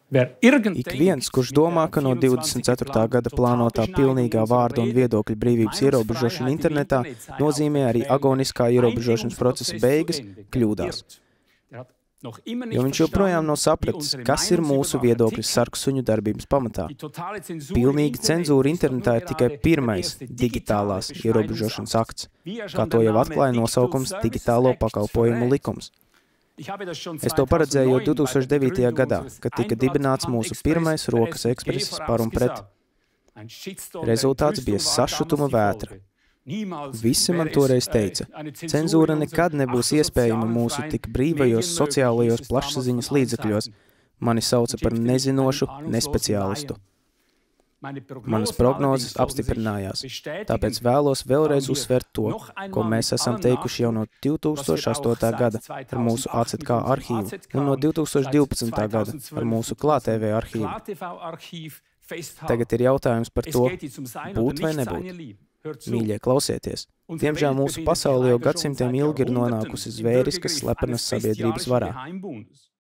Ik viens, kurš domā, ka no 24. gada plānotā pilnīgā vārda un viedokļa brīvības ierobežošana internetā nozīmē arī agoniskā ierobežošanas procesa beigas, kļūdās. Jo viņš joprojām nav sapratis, kas ir mūsu viedokļa sarksuņu darbības pamatā. Pilnīga cenzūra internetā ir tikai pirmais digitālās ierobežošanas akts, kā to jau atklāja nosaukums Digitālo pakalpojumu likums. Es to paredzēju jau 2009. gadā, kad tika dibināts mūsu pirmais rokas ekspreses par un pret. Rezultāts bija sašutuma vētra. Visi man toreiz teica, cenzūra nekad nebūs iespējama mūsu tik brīvajos sociālajos plašsaziņas līdzekļos. Mani sauca par nezinošu nespeciālistu. Manas prognozes apstiprinājās, tāpēc vēlos vēlreiz uzsvērt to, ko mēs esam teikuši jau no 2008. gada ar mūsu ACK arhīvu un no 2012. gada ar mūsu KlāTV arhīvu. Tagad ir jautājums par to, būt vai nebūt. Mīļie, klausieties! Diemžēl mūsu pasaule jau gadsimtiem ilgi ir nonākusi zvēriskas slepenas sabiedrības varā.